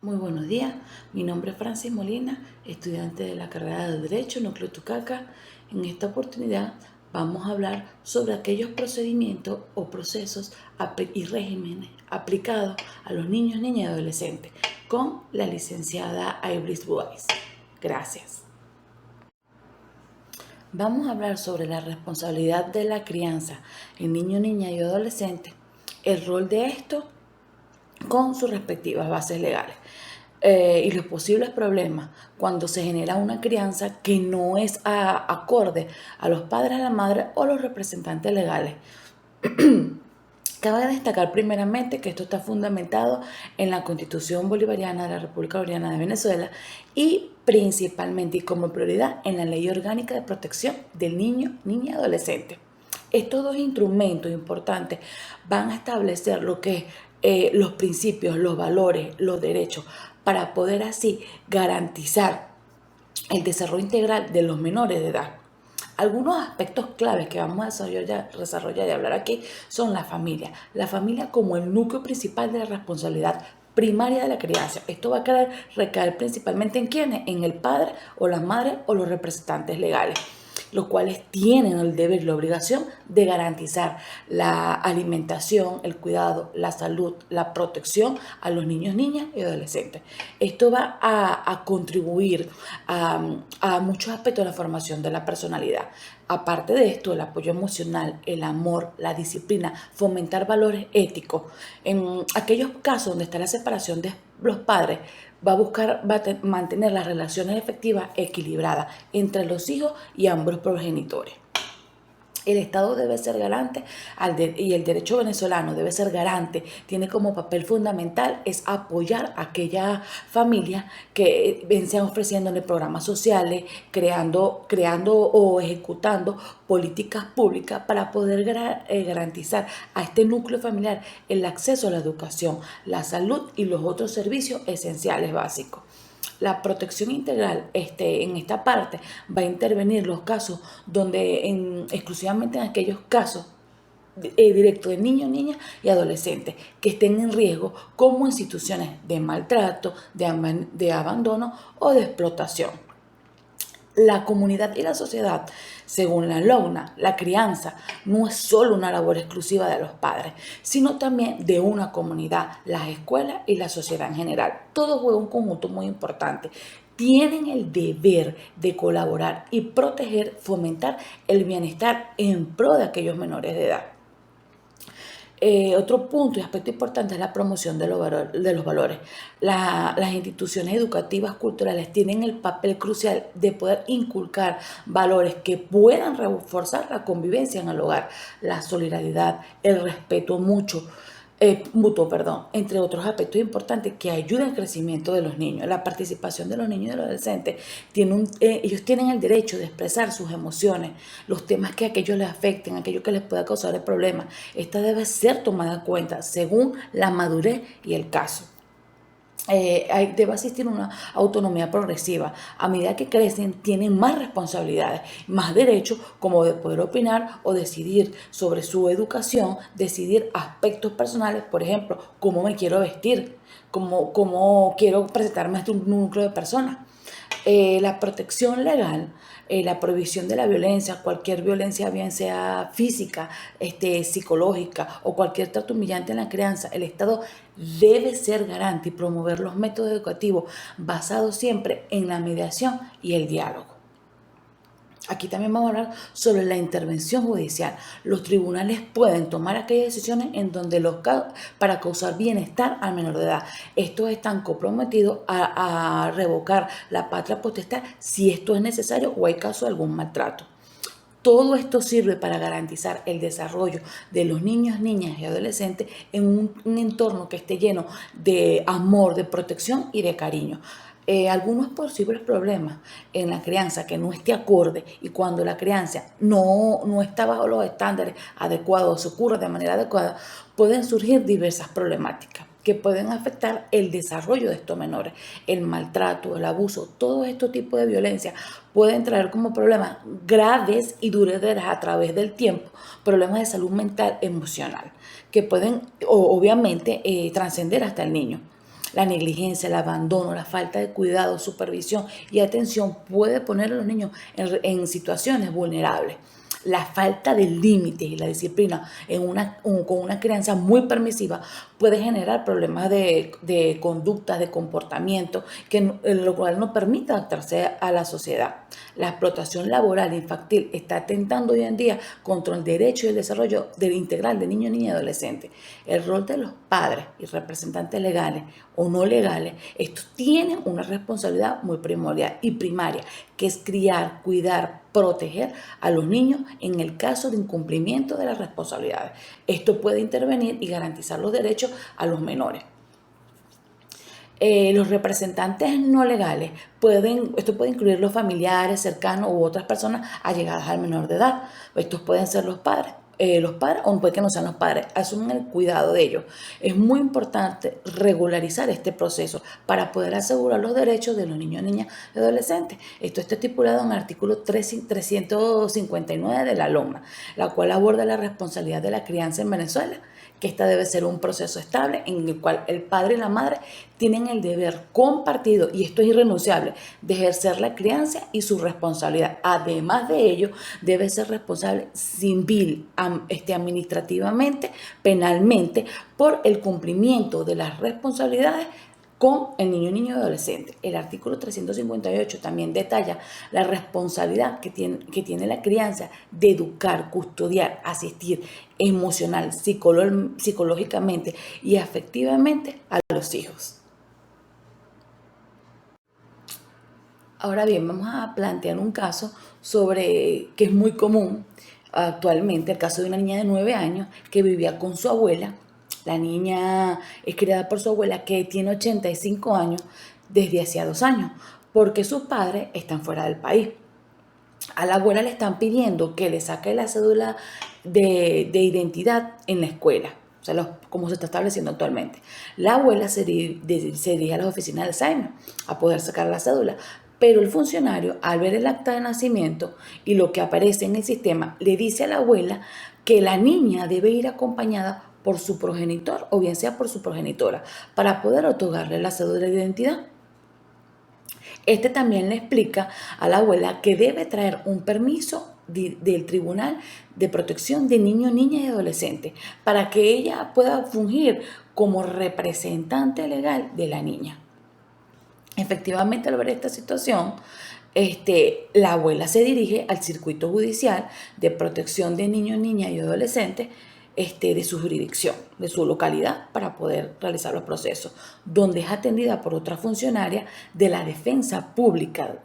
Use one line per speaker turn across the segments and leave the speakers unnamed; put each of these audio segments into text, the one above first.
Muy buenos días, mi nombre es Francis Molina, estudiante de la carrera de Derecho, Núcleo Tucaca. En esta oportunidad vamos a hablar sobre aquellos procedimientos o procesos y regímenes aplicados a los niños, niñas y adolescentes con la licenciada Ibris Buais. Gracias. Vamos a hablar sobre la responsabilidad de la crianza en niños, niñas y adolescentes, el rol de esto con sus respectivas bases legales. Y los posibles problemas cuando se genera una crianza que no es acorde a los padres, a la madre o los representantes legales. Cabe destacar primeramente que esto está fundamentado en la Constitución Bolivariana de la República Bolivariana de Venezuela y principalmente y como prioridad en la Ley Orgánica de Protección del Niño, Niña y Adolescente. Estos dos instrumentos importantes van a establecer lo que es los principios, los valores, los derechos, para poder así garantizar el desarrollo integral de los menores de edad. Algunos aspectos claves que vamos a desarrollar y hablar aquí son la familia. La familia como el núcleo principal de la responsabilidad primaria de la crianza. Esto va a recaer principalmente en quiénes, en el padre o la madre o los representantes legales, los cuales tienen el deber y la obligación de garantizar la alimentación, el cuidado, la salud, la protección a los niños, niñas y adolescentes. Esto va a contribuir a muchos aspectos de la formación de la personalidad. Aparte de esto, el apoyo emocional, el amor, la disciplina, fomentar valores éticos. En aquellos casos donde está la separación de los padres, va a mantener las relaciones efectivas equilibradas entre los hijos y ambos progenitores. El Estado debe ser garante y el derecho venezolano debe ser garante, tiene como papel fundamental es apoyar a aquella familia que sean ofreciéndole programas sociales, creando o ejecutando políticas públicas para poder garantizar a este núcleo familiar el acceso a la educación, la salud y los otros servicios esenciales básicos. La protección integral en esta parte va a intervenir los casos donde exclusivamente en aquellos casos directos de niños, niñas y adolescentes que estén en riesgo, como en situaciones de maltrato, de abandono o de explotación. La comunidad y la sociedad, según la LOGNA, la crianza no es solo una labor exclusiva de los padres, sino también de una comunidad, las escuelas y la sociedad en general. Todo juega un conjunto muy importante. Tienen el deber de colaborar y proteger, fomentar el bienestar en pro de aquellos menores de edad. Otro punto y aspecto importante es la promoción de los valores. Las instituciones educativas culturales tienen el papel crucial de poder inculcar valores que puedan reforzar la convivencia en el hogar, la solidaridad, el respeto mutuo, entre otros aspectos importantes que ayudan al crecimiento de los niños. La participación de los niños y de los adolescentes, ellos tienen el derecho de expresar sus emociones, los temas que a aquellos les afecten, aquello que les pueda causar el problema. Esta debe ser tomada en cuenta según la madurez y el caso. Debe existir una autonomía progresiva. A medida que crecen, tienen más responsabilidades, más derechos, como de poder opinar o decidir sobre su educación, decidir aspectos personales, por ejemplo, cómo me quiero vestir, cómo quiero presentarme a este núcleo de personas. La protección legal, la prohibición de la violencia, cualquier violencia, bien sea física, psicológica o cualquier trato humillante en la crianza, el Estado debe ser garante y promover los métodos educativos basados siempre en la mediación y el diálogo. Aquí también vamos a hablar sobre la intervención judicial. Los tribunales pueden tomar aquellas decisiones en donde para causar bienestar al menor de edad. Estos están comprometidos a revocar la patria potestad si esto es necesario o hay caso de algún maltrato. Todo esto sirve para garantizar el desarrollo de los niños, niñas y adolescentes en un entorno que esté lleno de amor, de protección y de cariño. Algunos posibles problemas en la crianza que no esté acorde y cuando la crianza no está bajo los estándares adecuados, se ocurre de manera adecuada, pueden surgir diversas problemáticas que pueden afectar el desarrollo de estos menores. El maltrato, el abuso, todo este tipo de violencia pueden traer como problemas graves y duraderas a través del tiempo, problemas de salud mental, emocional, que pueden obviamente trascender hasta el niño. La negligencia, el abandono, la falta de cuidado, supervisión y atención puede poner a los niños en situaciones vulnerables. La falta de límites y la disciplina con una crianza muy permisiva puede generar problemas de conducta, de comportamiento, lo cual no permite adaptarse a la sociedad. La explotación laboral infantil está atentando hoy en día contra el derecho y el desarrollo integral de niños, niñas y adolescentes. El rol de los padres y representantes legales o no legales, estos tienen una responsabilidad muy primordial y primaria, que es criar, cuidar, proteger a los niños en el caso de incumplimiento de las responsabilidades. Esto puede intervenir y garantizar los derechos a los menores. Los representantes no legales esto puede incluir los familiares cercanos u otras personas allegadas al menor de edad. Estos pueden ser los padres o puede que no sean los padres, asumen el cuidado de ellos. Es muy importante regularizar este proceso para poder asegurar los derechos de los niños, niñas y adolescentes. Esto está estipulado en el artículo 359 de la LOMA, la cual aborda la responsabilidad de la crianza en Venezuela, que esta debe ser un proceso estable en el cual el padre y la madre tienen el deber compartido, y esto es irrenunciable, de ejercer la crianza y su responsabilidad. Además de ello, debe ser responsable civil, administrativamente, penalmente, por el cumplimiento de las responsabilidades con el niño y adolescente. El artículo 358 también detalla la responsabilidad que tiene la crianza de educar, custodiar, asistir emocional, psicológicamente y afectivamente a los hijos. Ahora bien, vamos a plantear un caso que es muy común actualmente, el caso de una niña de 9 años que vivía con su abuela. La niña es criada por su abuela, que tiene 85 años desde hacía 2 años, porque sus padres están fuera del país. A la abuela le están pidiendo que le saque la cédula de identidad en la escuela, o sea, como se está estableciendo actualmente. La abuela se dirige a las oficinas del SAIME a poder sacar la cédula, pero el funcionario, al ver el acta de nacimiento y lo que aparece en el sistema, le dice a la abuela que la niña debe ir acompañada por su progenitor o bien sea por su progenitora para poder otorgarle la cédula de identidad. Este también le explica a la abuela que debe traer un permiso del Tribunal de Protección de Niños, Niñas y Adolescentes para que ella pueda fungir como representante legal de la niña. Efectivamente, al ver esta situación, la abuela se dirige al circuito judicial de protección de niños, niñas y adolescentes de su jurisdicción, de su localidad, para poder realizar los procesos, donde es atendida por otra funcionaria de la defensa pública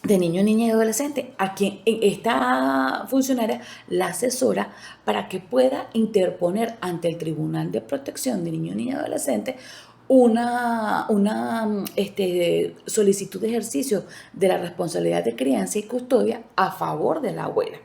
de niños, niñas y adolescentes, a quien esta funcionaria la asesora para que pueda interponer ante el Tribunal de Protección de Niños, Niñas y Adolescentes una solicitud de ejercicio de la responsabilidad de crianza y custodia a favor de la abuela,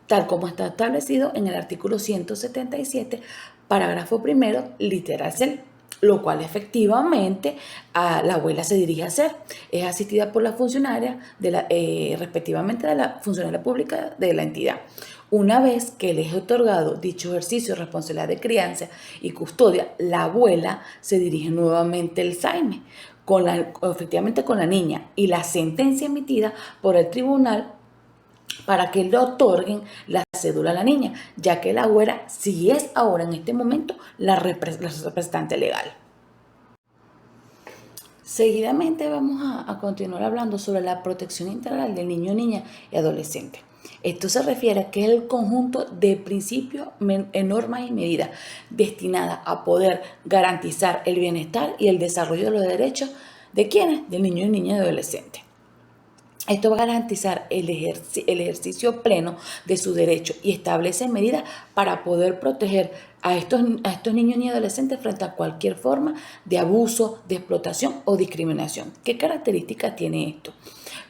tal como está establecido en el artículo 177, parágrafo primero, literal C, lo cual efectivamente la abuela se dirige a hacer. Es asistida por la funcionaria, respectivamente de la funcionaria pública de la entidad. Una vez que le es otorgado dicho ejercicio de responsabilidad de crianza y custodia, la abuela se dirige nuevamente al SAIME, efectivamente con la niña, y la sentencia emitida por el tribunal para que le otorguen la cédula a la niña, ya que la abuela sí es ahora en este momento la representante legal. Seguidamente vamos a continuar hablando sobre la protección integral del niño, niña y adolescente. Esto se refiere a que es el conjunto de principios, normas y medidas destinadas a poder garantizar el bienestar y el desarrollo de los derechos de quienes, del niño, niña y adolescente. Esto va a garantizar el ejercicio pleno de su derecho y establece medidas para poder proteger a estos niños y adolescentes frente a cualquier forma de abuso, de explotación o discriminación. ¿Qué características tiene esto?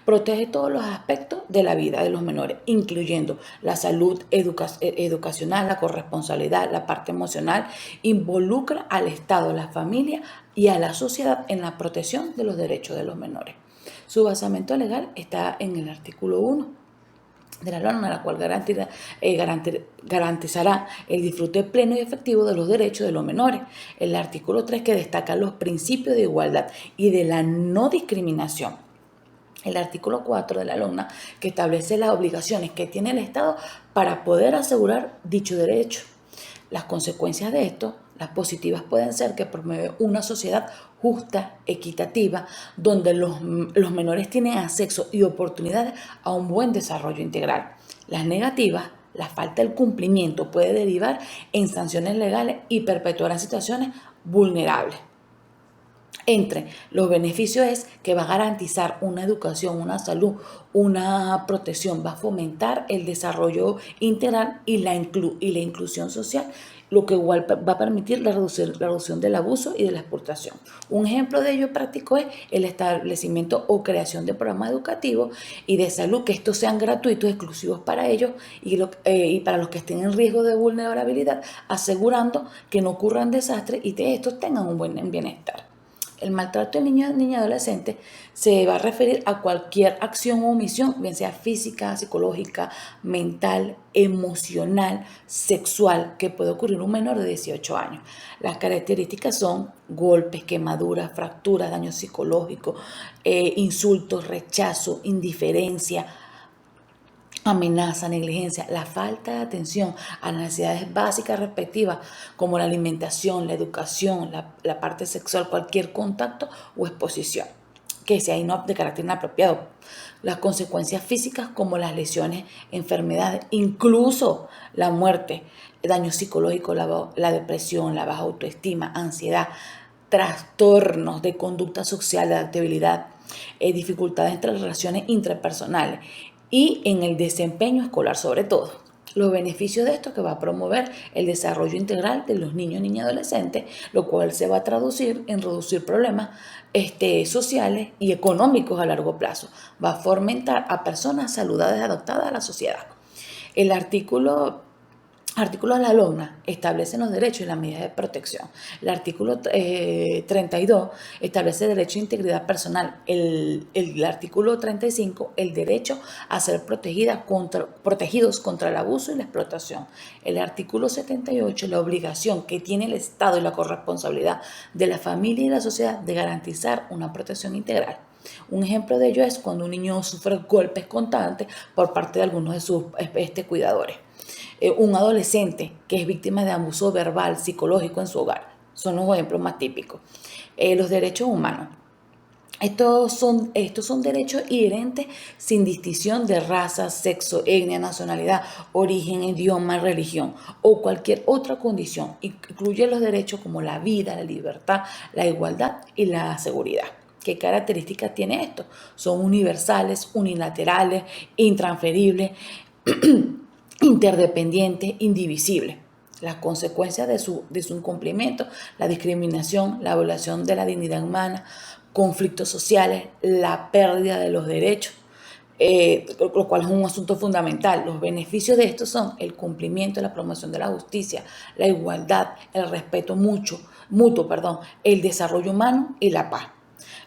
Protege todos los aspectos de la vida de los menores, incluyendo la salud educacional, la corresponsabilidad, la parte emocional. Involucra al Estado, a la familia y a la sociedad en la protección de los derechos de los menores. Su basamento legal está en el artículo 1 de la norma, la cual garantizará el disfrute pleno y efectivo de los derechos de los menores. El artículo 3 que destaca los principios de igualdad y de la no discriminación. El artículo 4 de la norma que establece las obligaciones que tiene el Estado para poder asegurar dicho derecho. Las consecuencias de esto, las positivas, pueden ser que promueve una sociedad justa, equitativa, donde los menores tienen acceso y oportunidades a un buen desarrollo integral. Las negativas, la falta del cumplimiento puede derivar en sanciones legales y perpetuar situaciones vulnerables. Entre los beneficios es que va a garantizar una educación, una salud, una protección, va a fomentar el desarrollo integral y la inclusión social, lo que igual va a permitir la reducción del abuso y de la explotación. Un ejemplo de ello práctico es el establecimiento o creación de programas educativos y de salud, que estos sean gratuitos, exclusivos para ellos y para los que estén en riesgo de vulnerabilidad, asegurando que no ocurran desastres y que estos tengan un buen bienestar. El maltrato de niños y adolescentes se va a referir a cualquier acción o omisión, bien sea física, psicológica, mental, emocional, sexual, que puede ocurrir en un menor de 18 años. Las características son golpes, quemaduras, fracturas, daño psicológico, insultos, rechazo, indiferencia, amenaza, negligencia, la falta de atención a las necesidades básicas respectivas como la alimentación, la educación, la parte sexual, cualquier contacto o exposición que sea de carácter inapropiado. Las consecuencias físicas como las lesiones, enfermedades, incluso la muerte, daño psicológico, la depresión, la baja autoestima, ansiedad, trastornos de conducta social, de adaptabilidad, dificultades entre las relaciones intrapersonales y en el desempeño escolar sobre todo. Los beneficios de esto que va a promover el desarrollo integral de los niños, niñas y adolescentes, lo cual se va a traducir en reducir problemas sociales y económicos a largo plazo. Va a fomentar a personas saludables adaptadas a la sociedad. El artículo de la LOMNA establecen los derechos y las medidas de protección. El artículo 32 establece el derecho a integridad personal. El artículo 35, el derecho a ser protegidos contra el abuso y la explotación. El artículo 78, la obligación que tiene el Estado y la corresponsabilidad de la familia y la sociedad de garantizar una protección integral. Un ejemplo de ello es cuando un niño sufre golpes constantes por parte de algunos de sus cuidadores. Un adolescente que es víctima de abuso verbal, psicológico en su hogar. Son los ejemplos más típicos. Los derechos humanos. Estos son derechos inherentes sin distinción de raza, sexo, etnia, nacionalidad, origen, idioma, religión o cualquier otra condición. Incluye los derechos como la vida, la libertad, la igualdad y la seguridad. ¿Qué características tiene esto? Son universales, unilaterales, intransferibles, interdependiente, indivisible. Las consecuencias de su incumplimiento, la discriminación, la violación de la dignidad humana, conflictos sociales, la pérdida de los derechos, lo cual es un asunto fundamental. Los beneficios de esto son el cumplimiento, la promoción de la justicia, la igualdad, el respeto mutuo, el desarrollo humano y la paz.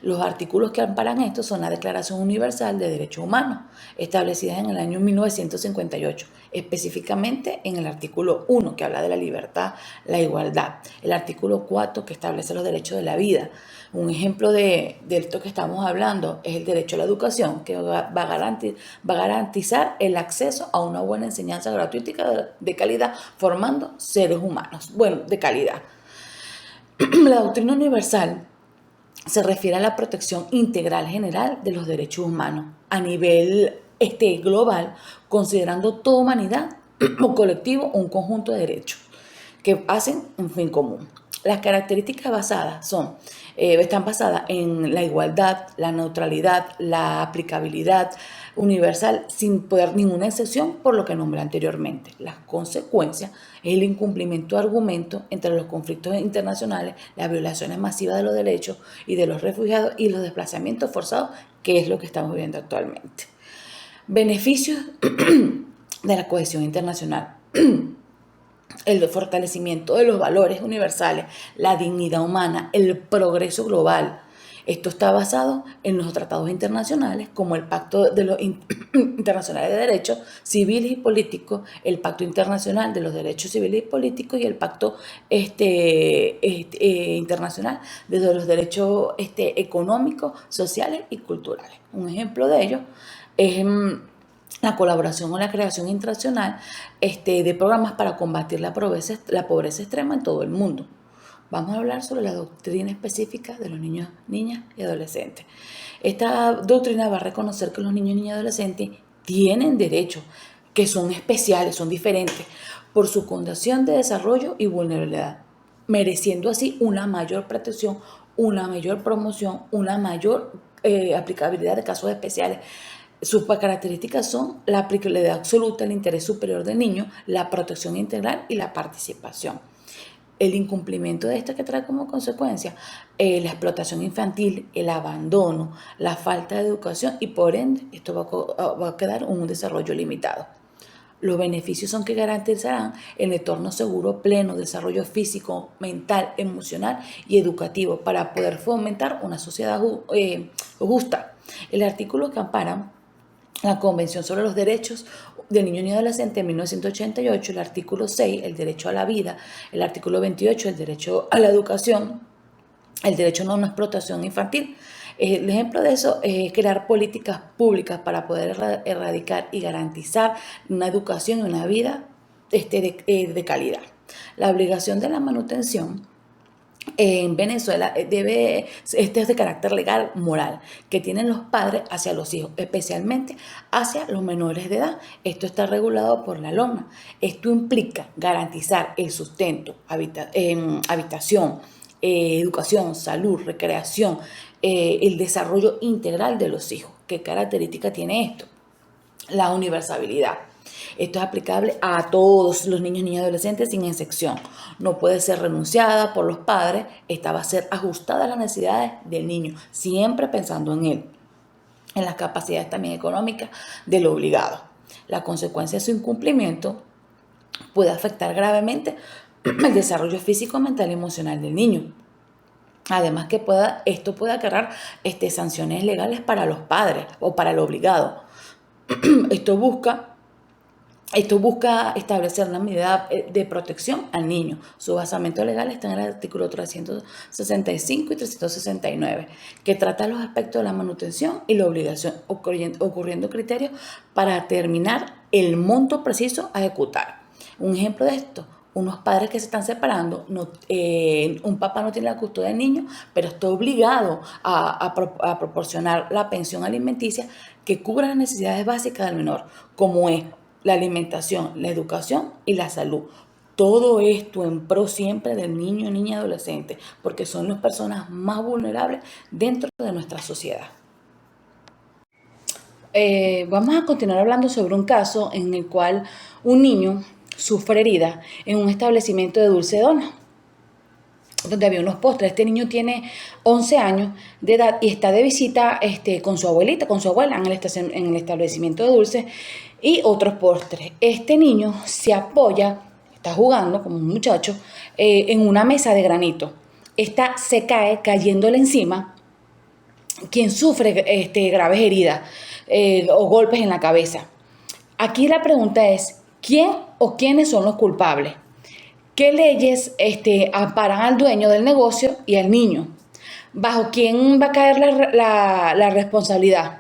Los artículos que amparan esto son la Declaración Universal de Derechos Humanos, establecida en el año 1958, específicamente en el artículo 1, que habla de la libertad, la igualdad, el artículo 4, que establece los derechos de la vida. Un ejemplo de esto que estamos hablando es el derecho a la educación, que va a garantizar el acceso a una buena enseñanza gratuita y de calidad, formando seres humanos, de calidad. La doctrina universal se refiere a la protección integral general de los derechos humanos a nivel global, considerando toda humanidad o colectivo un conjunto de derechos que hacen un fin común. Las características están basadas en la igualdad, la neutralidad, la aplicabilidad universal, sin poder ninguna excepción por lo que nombré anteriormente. Las consecuencias es el incumplimiento de argumentos entre los conflictos internacionales, las violaciones masivas de los derechos y de los refugiados y los desplazamientos forzados, que es lo que estamos viviendo actualmente. Beneficios de la cohesión internacional. El fortalecimiento de los valores universales, la dignidad humana, el progreso global, Esto está basado en los tratados internacionales, como el Pacto de los Internacionales de Derechos Civiles y Políticos, el Pacto Internacional de los Derechos Civiles y Políticos y el Pacto Internacional de los Derechos Económicos, Sociales y Culturales. Un ejemplo de ello es la colaboración o la creación internacional de programas para combatir la pobreza extrema en todo el mundo. Vamos a hablar sobre la doctrina específica de los niños, niñas y adolescentes. Esta doctrina va a reconocer que los niños, niñas y adolescentes tienen derechos que son especiales, son diferentes, por su condición de desarrollo y vulnerabilidad, mereciendo así una mayor protección, una mayor promoción, una mayor aplicabilidad de casos especiales. Sus características son la aplicabilidad absoluta, el interés superior del niño, la protección integral y la participación. El incumplimiento de esta que trae como consecuencia la explotación infantil, el abandono, la falta de educación y por ende esto va a quedar un desarrollo limitado. Los beneficios son que garantizarán el entorno seguro, pleno, desarrollo físico, mental, emocional y educativo para poder fomentar una sociedad justa. El artículo que ampara la Convención sobre los Derechos del Niño y Adolescente en 1988, el artículo 6, el derecho a la vida, el artículo 28, el derecho a la educación, el derecho a no explotación infantil. El ejemplo de eso es crear políticas públicas para poder erradicar y garantizar una educación y una vida de calidad. La obligación de la manutención en Venezuela este es de carácter legal, moral, que tienen los padres hacia los hijos, especialmente hacia los menores de edad. Esto está regulado por la LOMA. Esto implica garantizar el sustento, habitación, educación, salud, recreación, el desarrollo integral de los hijos. ¿Qué característica tiene esto? La universalidad. Esto es aplicable a todos los niños, niñas y adolescentes sin excepción. No puede ser renunciada por los padres. Esta va a ser ajustada a las necesidades del niño, siempre pensando en él, en las capacidades también económicas del obligado. La consecuencia de su incumplimiento puede afectar gravemente el desarrollo físico, mental y emocional del niño. Además que esto puede acarrear sanciones legales para los padres o para el obligado. Esto busca establecer una medida de protección al niño. Su basamento legal está en el artículo 365 y 369, que trata los aspectos de la manutención y la obligación, ocurriendo criterios para determinar el monto preciso a ejecutar. Un ejemplo de esto: unos padres que se están separando, un papá no tiene la custodia del niño, pero está obligado a proporcionar la pensión alimenticia que cubra las necesidades básicas del menor, como es la alimentación, la educación y la salud. Todo esto en pro siempre del niño, niña y adolescente, porque son las personas más vulnerables dentro de nuestra sociedad. Vamos a continuar hablando sobre un caso en el cual un niño sufre herida en un establecimiento de dulce dona, donde había unos postres. Este niño tiene 11 años de edad y está de visita con su abuelita, con su abuela en el establecimiento de dulces y otros postres. Este niño se apoya, está jugando como un muchacho, en una mesa de granito. Esta se cae cayéndole encima, quien sufre graves heridas o golpes en la cabeza. Aquí la pregunta es: ¿quién o quiénes son los culpables? ¿Qué leyes amparan al dueño del negocio y al niño? ¿Bajo quién va a caer la responsabilidad?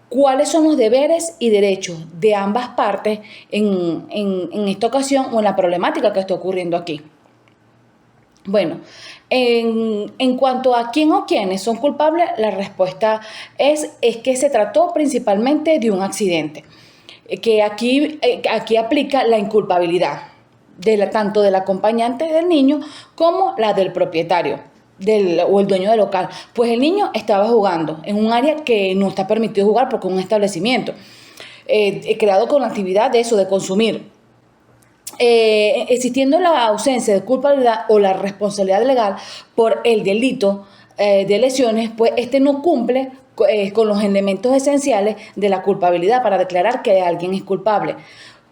¿Cuáles son los deberes y derechos de ambas partes en esta ocasión o en la problemática que está ocurriendo aquí? Bueno, en cuanto a quién o quiénes son culpables, la respuesta es que se trató principalmente de un accidente, que aquí aplica la inculpabilidad tanto del acompañante del niño como la del propietario o el dueño del local. Pues el niño estaba jugando en un área que no está permitido jugar porque es un establecimiento creado con la actividad de eso, de consumir. Existiendo la ausencia de culpabilidad o la responsabilidad legal por el delito de lesiones, pues no cumple con los elementos esenciales de la culpabilidad para declarar que alguien es culpable.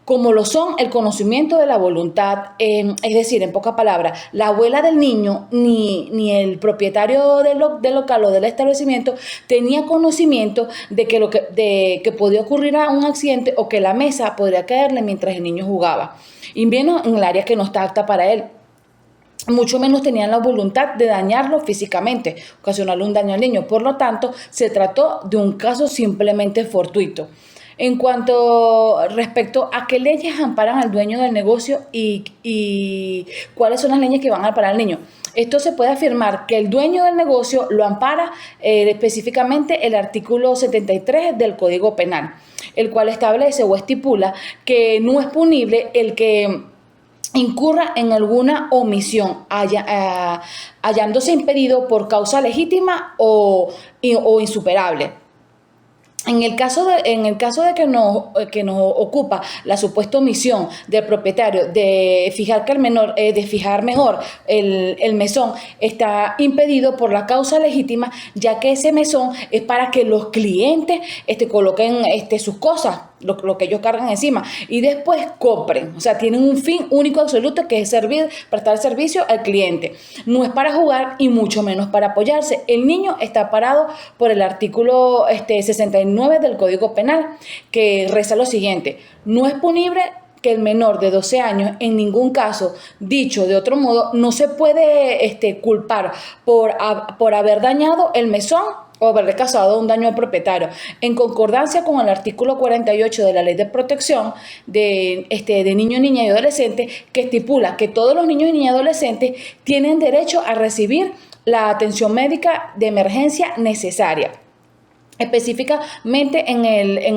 como lo son el conocimiento de la voluntad, es decir, en pocas palabras, la abuela del niño ni el propietario del local o del establecimiento tenía conocimiento de que podía ocurrir un accidente o que la mesa podría caerle mientras el niño jugaba, y menos en el área que no está apta para él. Mucho menos tenían la voluntad de dañarlo físicamente, ocasionarle un daño al niño. Por lo tanto, se trató de un caso simplemente fortuito. En cuanto respecto a qué leyes amparan al dueño del negocio y cuáles son las leyes que van a amparar al niño, esto se puede afirmar que el dueño del negocio lo ampara específicamente el artículo 73 del Código Penal, el cual establece o estipula que no es punible el que incurra en alguna omisión, hallándose impedido por causa legítima o insuperable. En el caso de que nos ocupa la supuesta omisión del propietario de fijar que el menor, de fijar mejor el mesón, está impedido por la causa legítima, ya que ese mesón es para que los clientes coloquen sus cosas, lo que ellos cargan encima, y después compren. O sea, tienen un fin único absoluto, que es prestar servicio al cliente. No es para jugar y mucho menos para apoyarse. El niño está parado por el artículo 69 del Código Penal, que reza lo siguiente: no es punible que el menor de 12 años, en ningún caso, dicho de otro modo, no se puede culpar por haber dañado el mesón o haberle causado un daño al propietario, en concordancia con el artículo 48 de la Ley de Protección de niños, niñas y adolescentes, que estipula que todos los niños, niñas y adolescentes tienen derecho a recibir la atención médica de emergencia necesaria. Específicamente en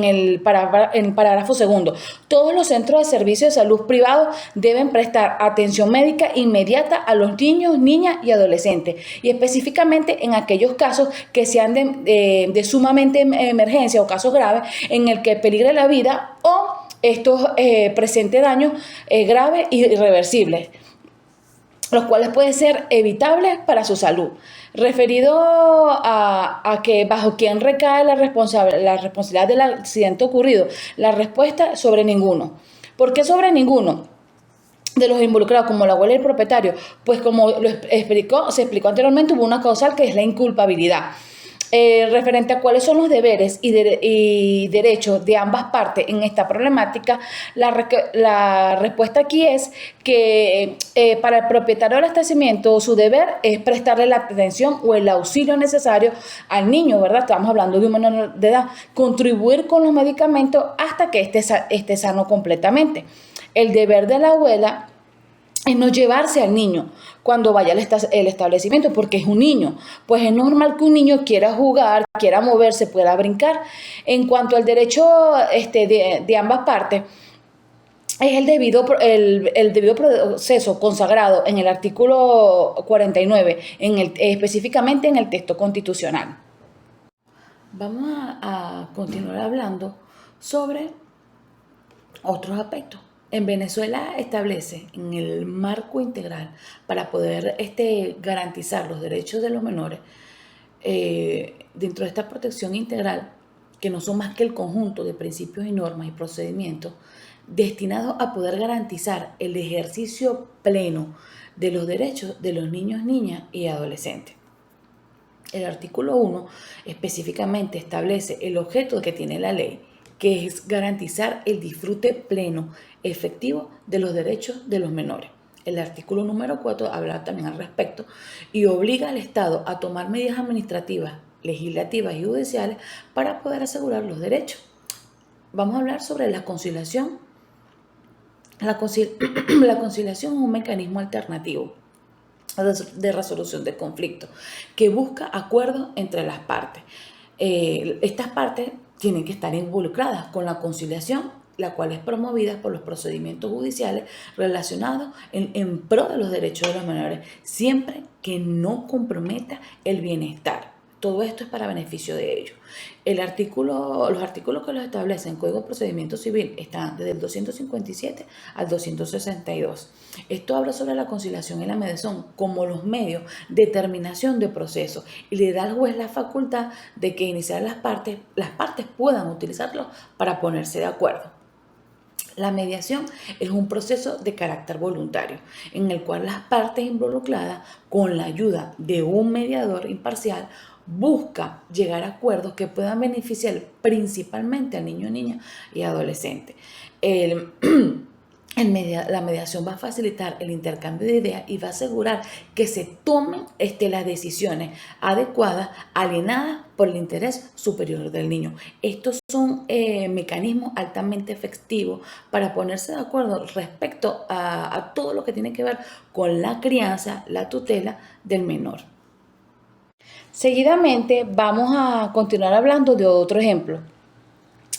el parágrafo segundo, todos los centros de servicios de salud privados deben prestar atención médica inmediata a los niños, niñas y adolescentes, y específicamente en aquellos casos que sean de sumamente emergencia o casos graves en el que peligre la vida o estos presente daños graves e irreversibles, los cuales pueden ser evitables para su salud. Referido a que bajo quién recae la responsabilidad del accidente ocurrido, la respuesta: sobre ninguno. ¿Por qué sobre ninguno de los involucrados, como la abuela y el propietario? Pues como se explicó anteriormente, hubo una causal, que es la inculpabilidad. Referente a cuáles son los deberes y derechos de ambas partes en esta problemática, la respuesta aquí es que para el propietario del establecimiento, su deber es prestarle la atención o el auxilio necesario al niño, ¿verdad? Estamos hablando de un menor de edad. Contribuir con los medicamentos hasta que esté sano completamente. El deber de la abuela es no llevarse al niño cuando vaya al establecimiento, porque es un niño. Pues es normal que un niño quiera jugar, quiera moverse, pueda brincar. En cuanto al derecho de ambas partes, es el debido proceso consagrado en el artículo 49, específicamente en el texto constitucional. Vamos a continuar hablando sobre otros aspectos. En Venezuela establece en el marco integral para poder garantizar los derechos de los menores, dentro de esta protección integral, que no son más que el conjunto de principios y normas y procedimientos destinados a poder garantizar el ejercicio pleno de los derechos de los niños, niñas y adolescentes. El artículo 1 específicamente establece el objeto que tiene la ley, que es garantizar el disfrute pleno, efectivo de los derechos de los menores. El artículo número 4 habla también al respecto y obliga al Estado a tomar medidas administrativas, legislativas y judiciales para poder asegurar los derechos. Vamos a hablar sobre la conciliación. La conciliación es un mecanismo alternativo de resolución de conflictos que busca acuerdos entre las partes. Estas partes tienen que estar involucradas con la conciliación, la cual es promovida por los procedimientos judiciales relacionados en pro de los derechos de los menores, siempre que no comprometa el bienestar. Todo esto es para beneficio de ellos. Los artículos que los establecen en Código de Procedimiento Civil están desde el 257 al 262. Esto habla sobre la conciliación y la mediación como los medios de terminación de procesos y le da al juez la facultad de que iniciar las partes puedan utilizarlo para ponerse de acuerdo. La mediación es un proceso de carácter voluntario en el cual las partes involucradas, con la ayuda de un mediador imparcial, busca llegar a acuerdos que puedan beneficiar principalmente al niño, niña y adolescente. El, la mediación va a facilitar el intercambio de ideas y va a asegurar que se tomen las decisiones adecuadas, alienadas por el interés superior del niño. Estos son mecanismos altamente efectivos para ponerse de acuerdo respecto a todo lo que tiene que ver con la crianza, la tutela del menor. Seguidamente vamos a continuar hablando de otro ejemplo.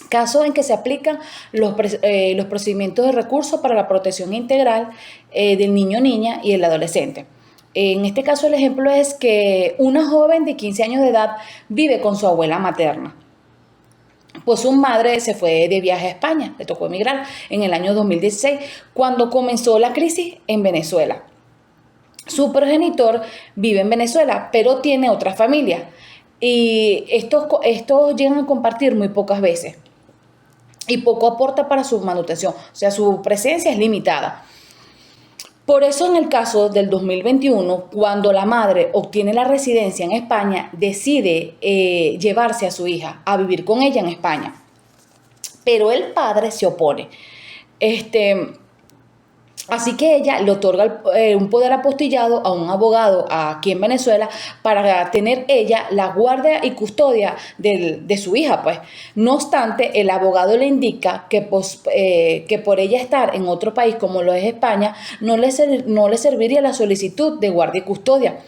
Casos en que se aplican los procedimientos de recursos para la protección integral del niño, niña y el adolescente. En este caso el ejemplo es que una joven de 15 años de edad vive con su abuela materna. Pues su madre se fue de viaje a España, le tocó emigrar en el año 2016, cuando comenzó la crisis en Venezuela. Su progenitor vive en Venezuela, pero tiene otra familia. Y estos llegan a compartir muy pocas veces. Y poco aporta para su manutención, o sea, su presencia es limitada. Por eso en el caso del 2021, cuando la madre obtiene la residencia en España, decide llevarse a su hija a vivir con ella en España. Pero el padre se opone. Así que ella le otorga un poder apostillado a un abogado aquí en Venezuela para tener ella la guardia y custodia de su hija, pues. No obstante, el abogado le indica que por ella estar en otro país como lo es España, no le serviría la solicitud de guardia y custodia.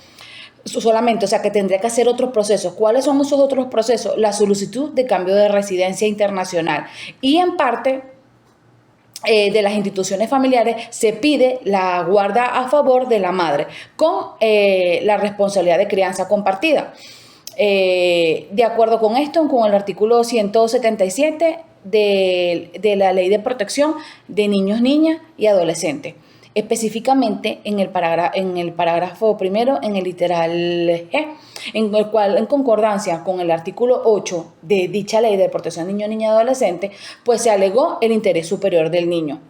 Solamente, o sea, que tendría que hacer otros procesos. ¿Cuáles son esos otros procesos? La solicitud de cambio de residencia internacional. Y en parte de las instituciones familiares se pide la guarda a favor de la madre con la responsabilidad de crianza compartida. De acuerdo con esto, con el artículo 177 de la Ley de Protección de Niños, Niñas y Adolescentes. Específicamente en el parágrafo primero, en el literal G, en el cual, en concordancia con el artículo 8 de dicha Ley de Protección de Niños, Niñas y Adolescentes, pues se alegó el interés superior del niño.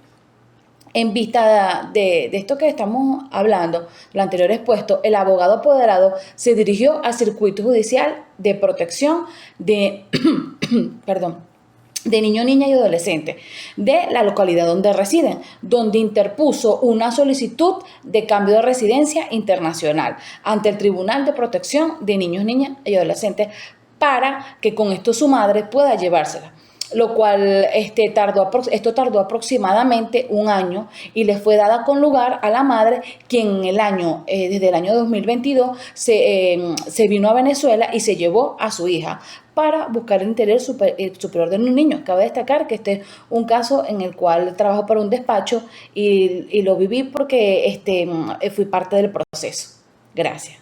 En vista de esto que estamos hablando, lo anterior expuesto, el abogado apoderado se dirigió al circuito judicial de protección de, de niños, niñas y adolescentes de la localidad donde residen, donde interpuso una solicitud de cambio de residencia internacional ante el Tribunal de Protección de Niños, Niñas y Adolescentes para que con esto su madre pueda llevársela. Lo cual tardó aproximadamente un año y le fue dada con lugar a la madre, quien desde el año 2022 se vino a Venezuela y se llevó a su hija para buscar el interés superior de un niño. Cabe destacar que este es un caso en el cual trabajo para un despacho y lo viví porque fui parte del proceso. Gracias.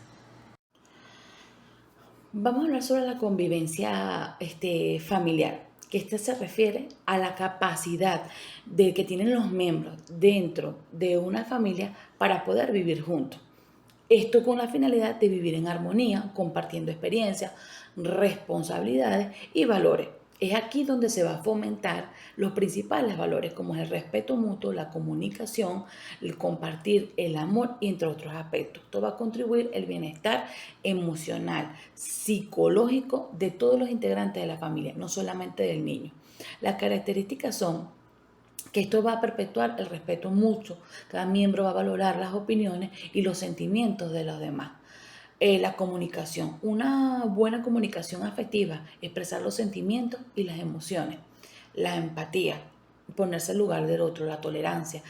Vamos a hablar sobre la convivencia familiar, que se refiere a la capacidad que tienen los miembros dentro de una familia para poder vivir juntos. Esto con la finalidad de vivir en armonía, compartiendo experiencias, responsabilidades y valores. Es aquí donde se va a fomentar los principales valores como el respeto mutuo, la comunicación, el compartir, el amor y entre otros aspectos. Esto va a contribuir el bienestar emocional, psicológico de todos los integrantes de la familia, no solamente del niño. Las características son que esto va a perpetuar el respeto mutuo. Cada miembro va a valorar las opiniones y los sentimientos de los demás. La comunicación, una buena comunicación afectiva, expresar los sentimientos y las emociones. La empatía, ponerse al lugar del otro, la tolerancia.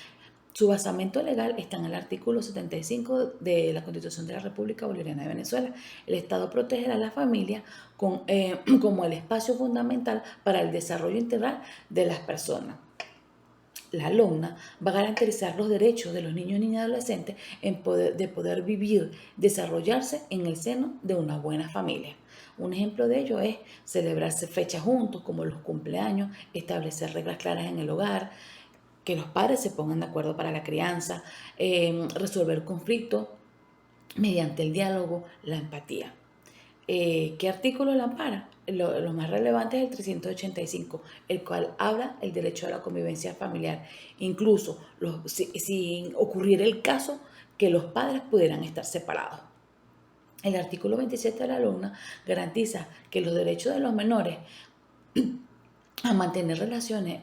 Su basamento legal está en el artículo 75 de la Constitución de la República Bolivariana de Venezuela. El Estado protegerá a la familia como el espacio fundamental para el desarrollo integral de las personas. La LOMNA va a garantizar los derechos de los niños, niñas y adolescentes de poder vivir, desarrollarse en el seno de una buena familia. Un ejemplo de ello es celebrarse fechas juntos, como los cumpleaños, establecer reglas claras en el hogar, que los padres se pongan de acuerdo para la crianza, resolver conflictos mediante el diálogo, la empatía. ¿Qué artículo la ampara? Lo más relevante es el 385, el cual habla el derecho a la convivencia familiar, incluso sin ocurrir el caso que los padres pudieran estar separados. El artículo 27 de la LONA garantiza que los derechos de los menores a mantener relaciones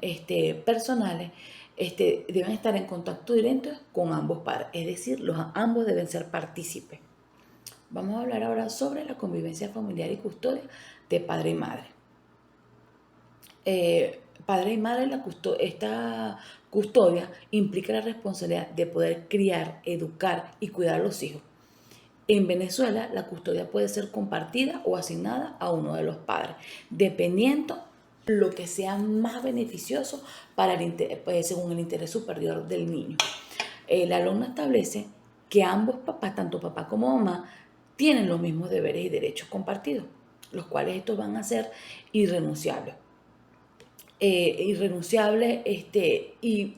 personales deben estar en contacto directo con ambos padres, es decir, ambos deben ser partícipes. Vamos a hablar ahora sobre la convivencia familiar y custodia de padre y madre. Padre y madre, esta custodia implica la responsabilidad de poder criar, educar y cuidar a los hijos. En Venezuela, la custodia puede ser compartida o asignada a uno de los padres, dependiendo lo que sea más beneficioso según el interés superior del niño. La LONA establece que ambos papás, tanto papá como mamá, tienen los mismos deberes y derechos compartidos, los cuales estos van a ser irrenunciables. Y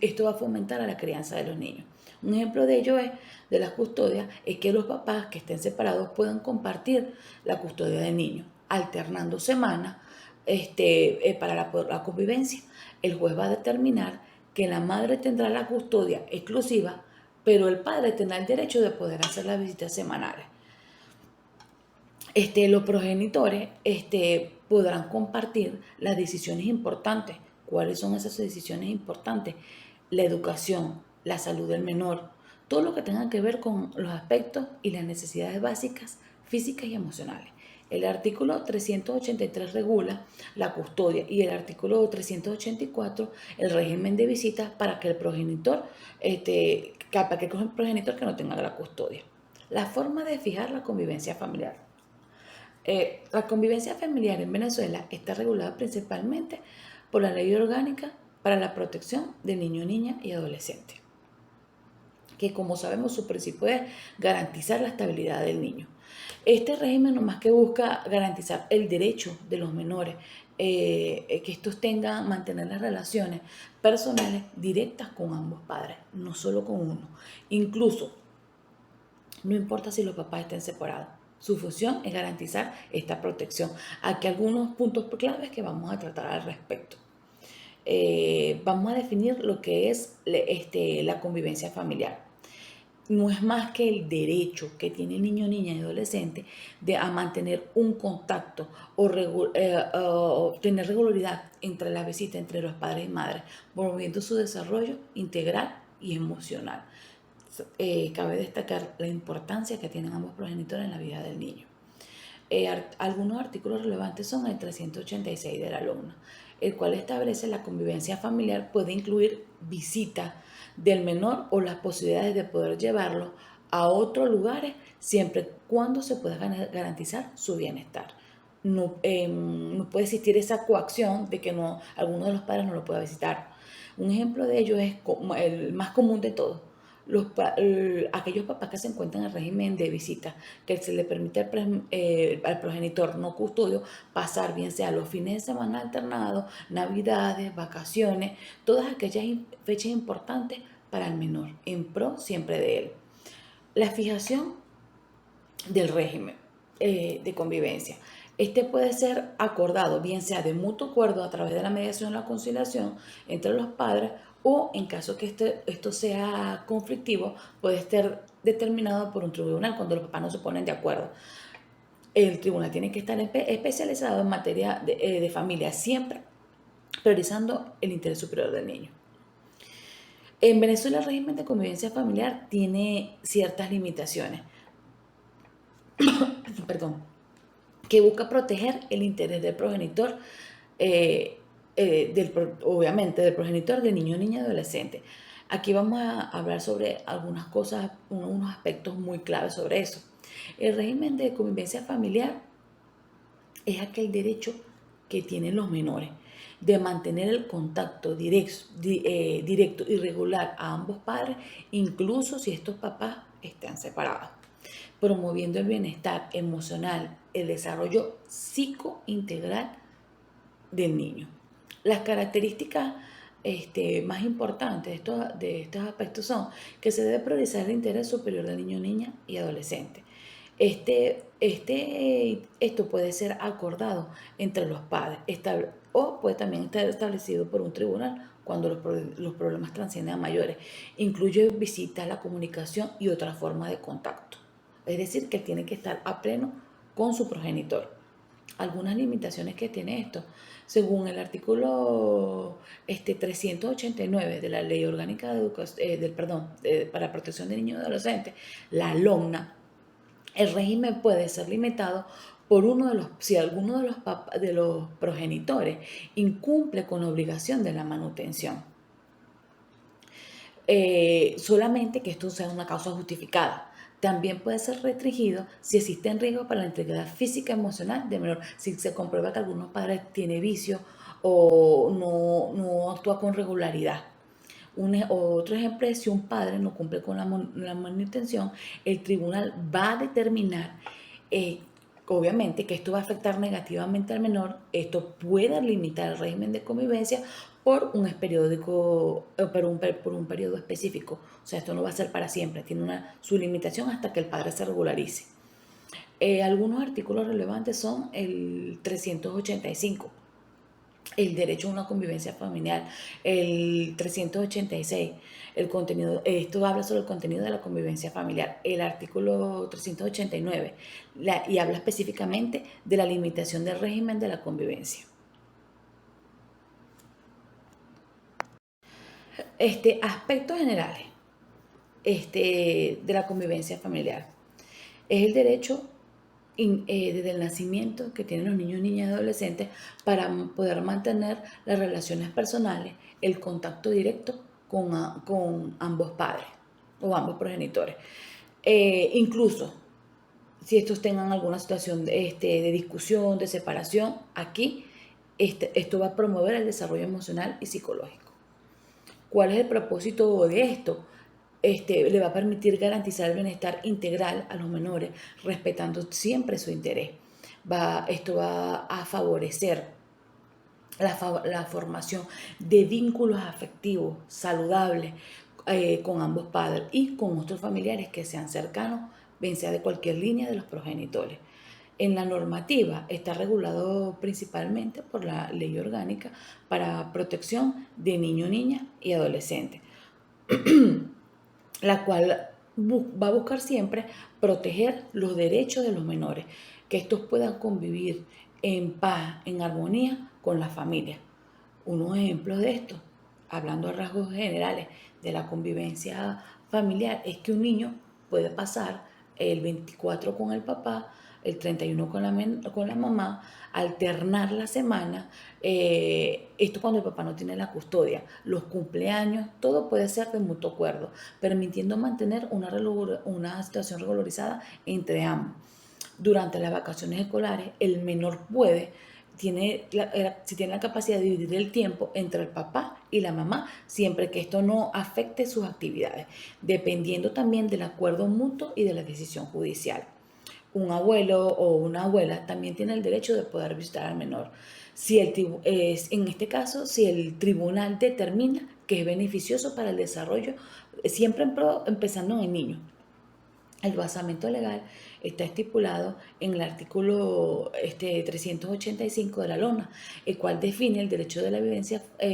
esto va a fomentar a la crianza de los niños. Un ejemplo de ello de las custodias es que los papás que estén separados puedan compartir la custodia del niño, alternando semanas para la convivencia. El juez va a determinar que la madre tendrá la custodia exclusiva, pero el padre tendrá el derecho de poder hacer las visitas semanales. Los progenitores podrán compartir las decisiones importantes. ¿Cuáles son esas decisiones importantes? La educación, la salud del menor, todo lo que tenga que ver con los aspectos y las necesidades básicas físicas y emocionales. El artículo 383 regula la custodia y el artículo 384 el régimen de visitas para que el progenitor, que no tenga la custodia. La forma de fijar la convivencia familiar. La convivencia familiar en Venezuela está regulada principalmente por la Ley Orgánica para la Protección de Niño, Niña y Adolescente, que como sabemos su principio es garantizar la estabilidad del niño. Este régimen no más que busca garantizar el derecho de los menores, que estos tengan, mantener las relaciones personales directas con ambos padres, no solo con uno. Incluso, no importa si los papás estén separados. Su función es garantizar esta protección. Aquí algunos puntos claves que vamos a tratar al respecto. Vamos a definir lo que es la convivencia familiar. No es más que el derecho que tiene el niño, niña y adolescente a mantener un contacto o tener regularidad entre la visita entre los padres y madres, promoviendo su desarrollo integral y emocional. Cabe destacar la importancia que tienen ambos progenitores en la vida del niño. Algunos artículos relevantes son el 386 de la LONA, el cual establece la convivencia familiar puede incluir visitas del menor o las posibilidades de poder llevarlo a otros lugares siempre y cuando se pueda garantizar su bienestar. No puede existir esa coacción de que alguno de los padres no lo pueda visitar. Un ejemplo de ello es el más común de todos. Aquellos papás que se encuentran en régimen de visita, que se le permite al progenitor no custodio pasar bien sea los fines de semana alternados, navidades, vacaciones, todas aquellas fechas importantes para el menor, en pro siempre de él. La fijación del régimen de convivencia. Puede ser acordado, bien sea de mutuo acuerdo a través de la mediación o la conciliación entre los padres, o en caso que esto sea conflictivo, puede estar determinado por un tribunal cuando los papás no se ponen de acuerdo. El tribunal tiene que estar especializado en materia de familia, siempre priorizando el interés superior del niño. En Venezuela el régimen de convivencia familiar tiene ciertas limitaciones. Perdón, que busca proteger el interés del progenitor, obviamente del progenitor del niño, niña y adolescente. Aquí vamos a hablar sobre algunas cosas, unos aspectos muy claves sobre eso. El régimen de convivencia familiar es aquel derecho que tienen los menores de mantener el contacto directo y regular a ambos padres, incluso si estos papás están separados, promoviendo el bienestar emocional, el desarrollo psicointegral del niño. Las características más importantes de estos aspectos son que se debe priorizar el interés superior del niño, niña y adolescente. Esto puede ser acordado entre los padres o puede también estar establecido por un tribunal cuando los problemas trascienden a mayores. Incluye visitas, la comunicación y otra forma de contacto. Es decir, que tiene que estar a pleno con su progenitor. Algunas limitaciones que tiene esto, según el artículo 389 de la Ley Orgánica para Protección de Niños y Adolescentes, la LOMNA, el régimen puede ser limitado por si alguno de los progenitores incumple con la obligación de la manutención. Solamente que esto sea una causa justificada. También puede ser restringido si existe en riesgo para la integridad física y emocional de menor, si se comprueba que algunos padres tienen vicio o no actúa con regularidad. Otro ejemplo es si un padre no cumple con la manutención, el tribunal va a determinar, obviamente, que esto va a afectar negativamente al menor. Esto puede limitar el régimen de convivencia por un periodo específico. O sea, esto no va a ser para siempre, tiene su limitación hasta que el padre se regularice. Algunos artículos relevantes son el 385, el derecho a una convivencia familiar, el 386, esto habla sobre el contenido de la convivencia familiar, el artículo 389, y habla específicamente de la limitación del régimen de la convivencia. Aspectos generales de la convivencia familiar. Es el derecho desde el nacimiento que tienen los niños, niñas y adolescentes para poder mantener las relaciones personales, el contacto directo con ambos padres o ambos progenitores. Incluso si estos tengan alguna situación de discusión, de separación, aquí esto va a promover el desarrollo emocional y psicológico. ¿Cuál es el propósito de esto? Le va a permitir garantizar el bienestar integral a los menores, respetando siempre su interés. Esto va a favorecer la formación de vínculos afectivos saludables con ambos padres y con otros familiares que sean cercanos, bien sea de cualquier línea de los progenitores. En la normativa está regulado principalmente por la Ley Orgánica para Protección de Niños, Niñas y Adolescentes, la cual va a buscar siempre proteger los derechos de los menores, que estos puedan convivir en paz, en armonía con la familia. Unos ejemplos de esto, hablando a rasgos generales de la convivencia familiar, es que un niño puede pasar el 24 con el papá, el 31 con la mamá, alternar la semana, esto cuando el papá no tiene la custodia, los cumpleaños, todo puede ser de mutuo acuerdo, permitiendo mantener una situación regularizada entre ambos. Durante las vacaciones escolares, el menor si tiene la capacidad de dividir el tiempo entre el papá y la mamá, siempre que esto no afecte sus actividades, dependiendo también del acuerdo mutuo y de la decisión judicial. Un abuelo o una abuela también tiene el derecho de poder visitar al menor. En este caso, si el tribunal determina que es beneficioso para el desarrollo, siempre empezando en el niño. El basamento legal está estipulado en el artículo 385 de la LOMNA, el cual define el derecho de la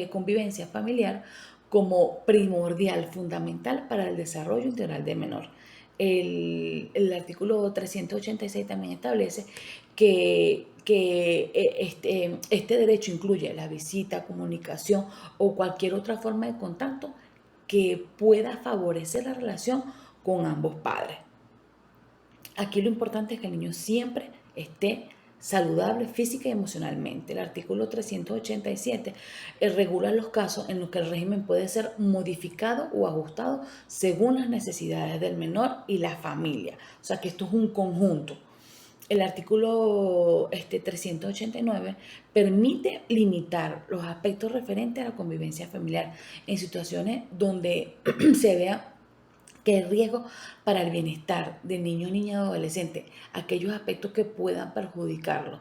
convivencia familiar como primordial, fundamental para el desarrollo integral del menor. El artículo 386 también establece que este derecho incluye la visita, comunicación o cualquier otra forma de contacto que pueda favorecer la relación con ambos padres. Aquí lo importante es que el niño siempre esté saludable física y emocionalmente. El artículo 387 regula los casos en los que el régimen puede ser modificado o ajustado según las necesidades del menor y la familia. O sea que esto es un conjunto. El artículo 389 permite limitar los aspectos referentes a la convivencia familiar en situaciones donde se vea que hay riesgo para el bienestar del niño, niña o adolescente, aquellos aspectos que puedan perjudicarlo.